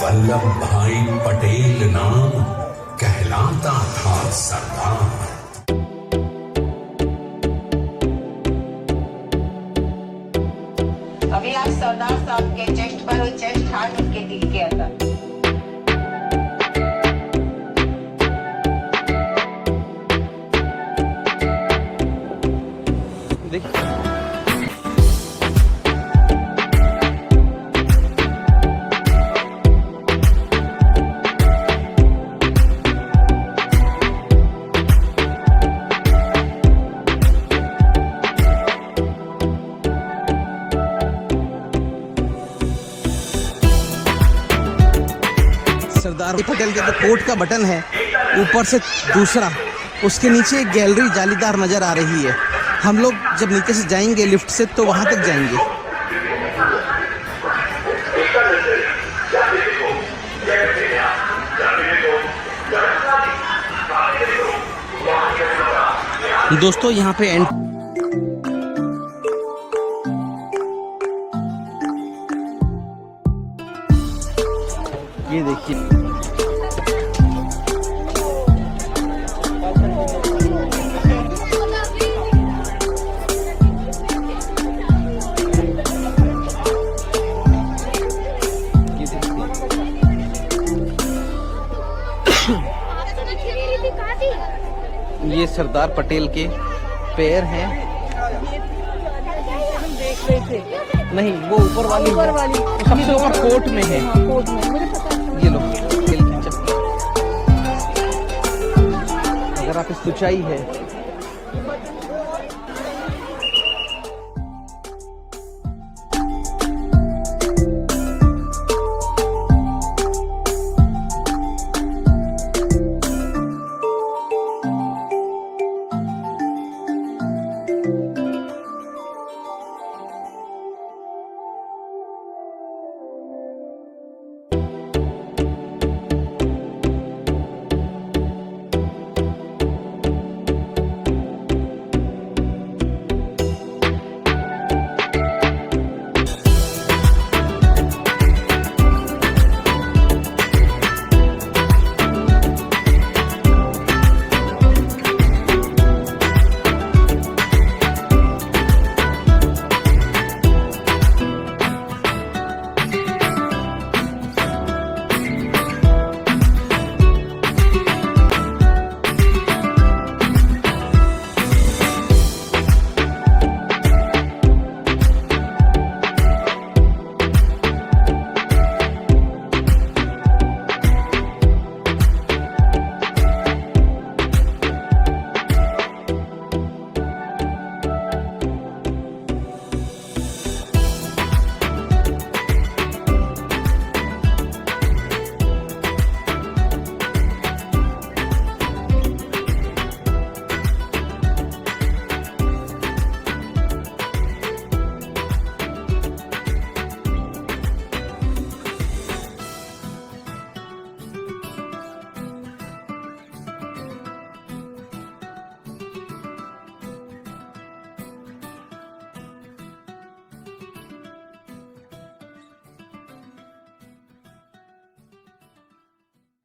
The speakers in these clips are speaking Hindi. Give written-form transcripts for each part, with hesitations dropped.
वल्लभ भाई पटेल नाम कहलाता था सरदार। अभी आप सरदार साहब के चेस्ट पर हुई चेस्ट हार्ट उनके दिल के अंदर। सरदार पटेल के जो कोट का बटन है ऊपर से दूसरा, उसके नीचे एक गैलरी जालीदार नजर आ रही है। हम लोग जब नीचे से जाएंगे लिफ्ट से तो वहां तक जाएंगे। दोस्तों यहाँ पे ये देखिए ये सरदार पटेल के पैर हैं। हम देख रहे थे। नहीं, वो ऊपर वाली सबसे ऊपर कोट में है। कोट में मुझे पता है। ये लो पटेल की चप्पल। अगर आप इस ऊंचाई है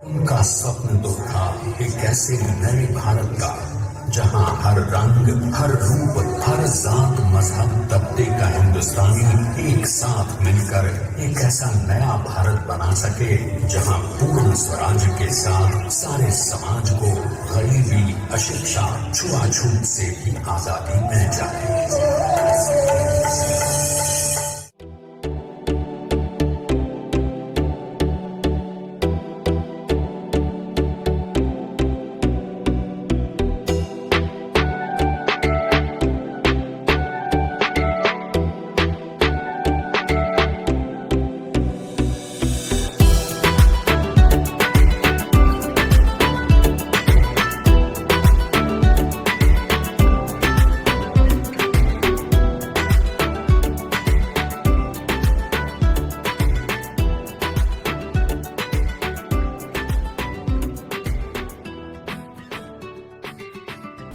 उनका स्वप्न तो था एक ऐसे नए भारत का जहां हर रंग, हर रूप, हर जात, मजहब, तबके का हिंदुस्तानी एक साथ मिलकर एक ऐसा नया भारत बना सके जहां पूर्ण स्वराज के साथ सारे समाज को गरीबी, अशिक्षा, छुआछूत से भी आजादी मिल जाए।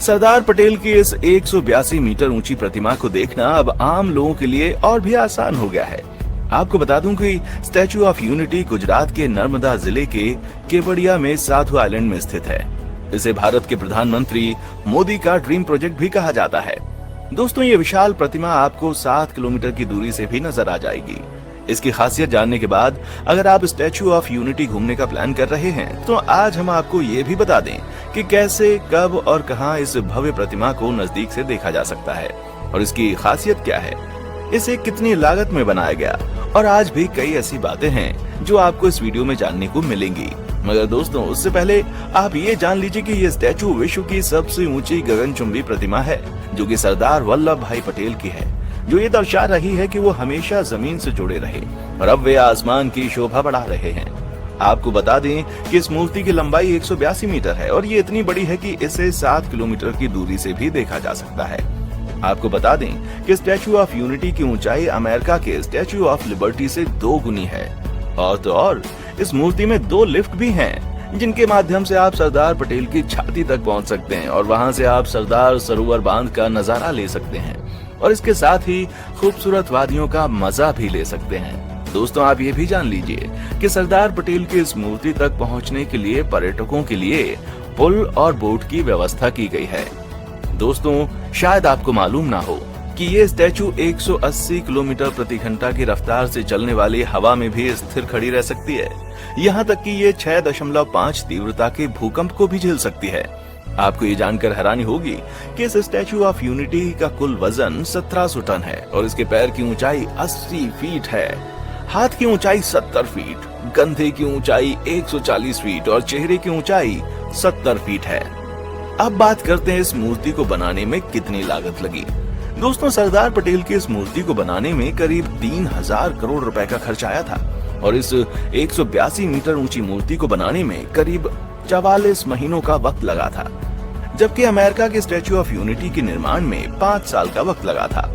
सरदार पटेल की इस 182 मीटर ऊंची प्रतिमा को देखना अब आम लोगों के लिए और भी आसान हो गया है। आपको बता दूं कि स्टैचू ऑफ यूनिटी गुजरात के नर्मदा जिले के केवड़िया में साधु आइलैंड में स्थित है। इसे भारत के प्रधानमंत्री मोदी का ड्रीम प्रोजेक्ट भी कहा जाता है। दोस्तों, ये विशाल प्रतिमा आपको 7 किलोमीटर की दूरी से भी नजर आ जाएगी। इसकी खासियत जानने के बाद अगर आप स्टैचू ऑफ यूनिटी घूमने का प्लान कर रहे हैं तो आज हम आपको ये भी बता दें कि कैसे, कब और कहां इस भव्य प्रतिमा को नजदीक से देखा जा सकता है और इसकी खासियत क्या है, इसे कितनी लागत में बनाया गया, और आज भी कई ऐसी बातें हैं जो आपको इस वीडियो में जानने को मिलेंगी। मगर दोस्तों, उससे पहले आप ये जान लीजिए कि ये स्टैचू विश्व की सबसे ऊंची गगनचुंबी प्रतिमा है, जो कि सरदार वल्लभ भाई पटेल की है, जो ये दर्शा रही है कि वो हमेशा जमीन से जुड़े रहे और अब वे आसमान की शोभा बढ़ा रहे हैं। आपको बता दें कि इस मूर्ति की लंबाई 182 मीटर है और ये इतनी बड़ी है कि इसे 7 किलोमीटर की दूरी से भी देखा जा सकता है। आपको बता दें कि स्टैचू ऑफ यूनिटी की ऊंचाई अमेरिका के स्टैचू ऑफ लिबर्टी से 2 गुनी है। और तो और इस मूर्ति में 2 लिफ्ट भी हैं, जिनके माध्यम से आप सरदार पटेल की छाती तक पहुंच सकते हैं और वहां से आप सरदार सरोवर बांध का नजारा ले सकते हैं और इसके साथ ही खूबसूरत वादियों का मजा भी ले सकते हैं। दोस्तों, आप ये भी जान लीजिए कि सरदार पटेल की इस मूर्ति तक पहुंचने के लिए पर्यटकों के लिए पुल और बोट की व्यवस्था की गई है। दोस्तों, शायद आपको मालूम ना हो कि ये स्टैचू 180 किलोमीटर प्रति घंटा की रफ्तार से चलने वाली हवा में भी स्थिर खड़ी रह सकती है। यहाँ तक कि ये 6.5 तीव्रता के भूकंप को भी झेल सकती है। आपको ये जानकर हैरानी होगी कि इस स्टैचू ऑफ यूनिटी का कुल वजन 1700 टन है और इसके पैर की ऊंचाई 80 फीट है, हाथ की ऊंचाई 70 फीट, कंधे की ऊंचाई 140 फीट और चेहरे की ऊंचाई 70 फीट है। अब बात करते हैं इस मूर्ति को बनाने में कितनी लागत लगी। दोस्तों, सरदार पटेल की इस मूर्ति को बनाने में करीब 3000 करोड़ रुपए का खर्च आया था और इस 182 मीटर ऊंची मूर्ति को बनाने में करीब 44 महीनों का वक्त लगा था, जबकि अमेरिका के स्टैचू ऑफ यूनिटी के निर्माण में 5 साल का वक्त लगा था।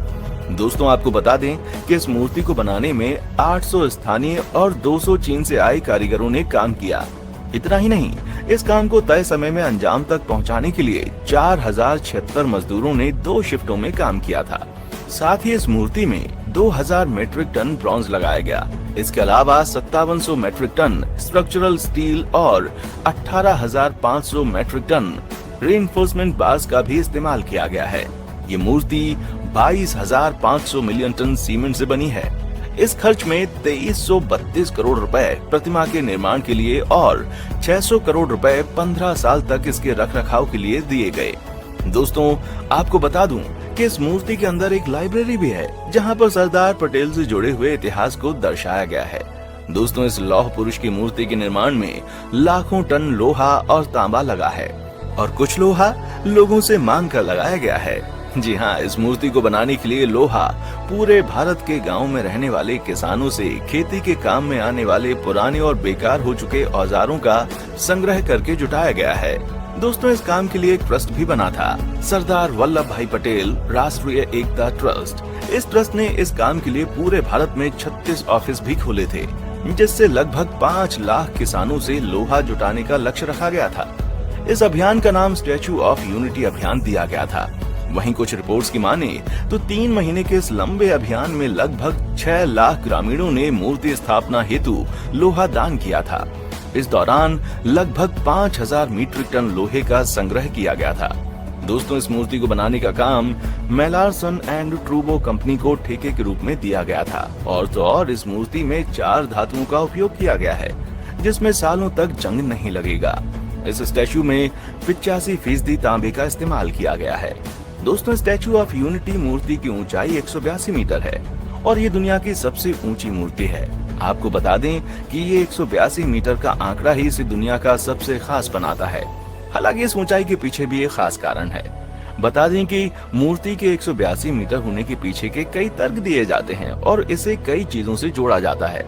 दोस्तों, आपको बता दें कि इस मूर्ति को बनाने में 800 स्थानीय और 200 चीन से आए कारीगरों ने काम किया। इतना ही नहीं, इस काम को तय समय में अंजाम तक पहुंचाने के लिए 4076 मजदूरों ने 2 शिफ्टों में काम किया था। साथ ही इस मूर्ति में 2000 मीट्रिक टन ब्रॉन्ज लगाया गया। इसके अलावा 5700 मीट्रिक टन स्ट्रक्चरल स्टील और 18500 मीट्रिक टन रीइंफोर्समेंट बार्स का भी इस्तेमाल किया गया है। ये मूर्ति 22,500 मिलियन टन सीमेंट से बनी है। इस खर्च में 2332 करोड़ रुपए प्रतिमा के निर्माण के लिए और 600 करोड़ रुपए 15 साल तक इसके रखरखाव के लिए दिए गए। दोस्तों, आपको बता दूं कि इस मूर्ति के अंदर एक लाइब्रेरी भी है, जहां पर सरदार पटेल से जुड़े हुए इतिहास को दर्शाया गया है। दोस्तों, इस लौह पुरुष की मूर्ति के निर्माण में लाखों टन लोहा और तांबा लगा है और कुछ लोहा लोगों से मांग कर लगाया गया है। जी हाँ, इस मूर्ति को बनाने के लिए लोहा पूरे भारत के गांव में रहने वाले किसानों से खेती के काम में आने वाले पुराने और बेकार हो चुके औजारों का संग्रह करके जुटाया गया है। दोस्तों, इस काम के लिए एक ट्रस्ट भी बना था, सरदार वल्लभ भाई पटेल राष्ट्रीय एकता ट्रस्ट। इस ट्रस्ट ने इस काम के लिए पूरे भारत में 36 ऑफिस भी खोले थे, जिससे लगभग 5 लाख किसानों से लोहा जुटाने का लक्ष्य रखा गया था। इस अभियान का नाम स्टैचू ऑफ यूनिटी अभियान दिया गया था। वहीं कुछ रिपोर्ट्स की माने तो 3 महीने के इस लंबे अभियान में लगभग 6 लाख ग्रामीणों ने मूर्ति स्थापना हेतु लोहा दान किया था। इस दौरान लगभग 5000 मीट्रिक टन लोहे का संग्रह किया गया था। दोस्तों, इस मूर्ति को बनाने का काम मेलारसन एंड ट्रूबो कंपनी को ठेके के रूप में दिया गया था और तो और इस मूर्ति में 4 धातुओं का उपयोग किया गया है, जिसमें सालों तक जंग नहीं लगेगा। इस स्टैचू में 85% तांबे का इस्तेमाल किया गया है। दोस्तों, स्टैचू ऑफ यूनिटी मूर्ति की ऊंचाई 182 मीटर है और ये दुनिया की सबसे ऊंची मूर्ति है। आपको बता दें कि ये 182 मीटर का आंकड़ा ही इसे दुनिया का सबसे खास बनाता है। हालांकि इस ऊंचाई के पीछे भी एक खास कारण है। बता दें कि मूर्ति के 182 मीटर होने के पीछे के कई तर्क दिए जाते हैं और इसे कई चीजों से जोड़ा जाता है।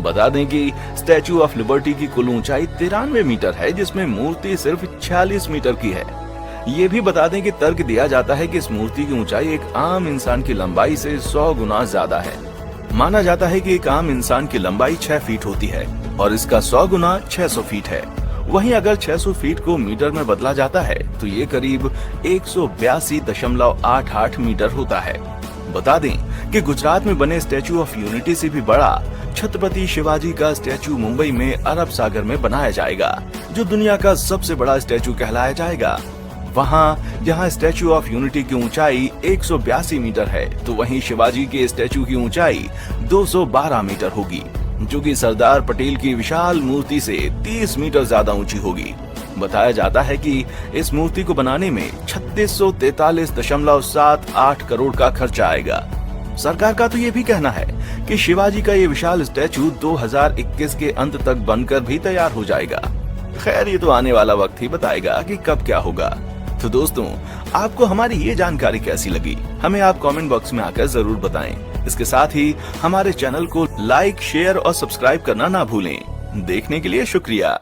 बता दें कि स्टैचू ऑफ लिबर्टी की कुल ऊंचाई 93 मीटर है, जिसमें मूर्ति सिर्फ 46 मीटर की है। ये भी बता दें कि तर्क दिया जाता है कि इस मूर्ति की ऊंचाई एक आम इंसान की लंबाई से 100 गुना ज्यादा है। माना जाता है कि एक आम इंसान की लंबाई 6 फीट होती है और इसका 100 गुना 600 फीट है। वहीं अगर 600 फीट को मीटर में बदला जाता है तो ये करीब 182.88 मीटर होता है। बता दें कि गुजरात में बने स्टैचू ऑफ यूनिटी से भी बड़ा छत्रपति शिवाजी का स्टैचू मुंबई में अरब सागर में बनाया जाएगा, जो दुनिया का सबसे बड़ा स्टैचू कहलाया जाएगा। वहाँ जहाँ स्टैचू ऑफ यूनिटी की ऊंचाई 182 मीटर है, तो वहीं शिवाजी के स्टैचू की ऊंचाई 212 मीटर होगी, जो कि सरदार पटेल की विशाल मूर्ति से 30 मीटर ज्यादा ऊंची होगी। बताया जाता है कि इस मूर्ति को बनाने में 3643.78 करोड़ का खर्चा आएगा। सरकार का तो ये भी कहना है कि शिवाजी का ये विशाल स्टैचू 2021 के अंत तक बनकर भी तैयार हो जाएगा। खैर, ये तो आने वाला वक्त ही बताएगा कि कब क्या होगा। तो दोस्तों, आपको हमारी ये जानकारी कैसी लगी, हमें आप कमेंट बॉक्स में आकर जरूर बताएं। इसके साथ ही हमारे चैनल को लाइक, शेयर और सब्सक्राइब करना ना भूलें। देखने के लिए शुक्रिया।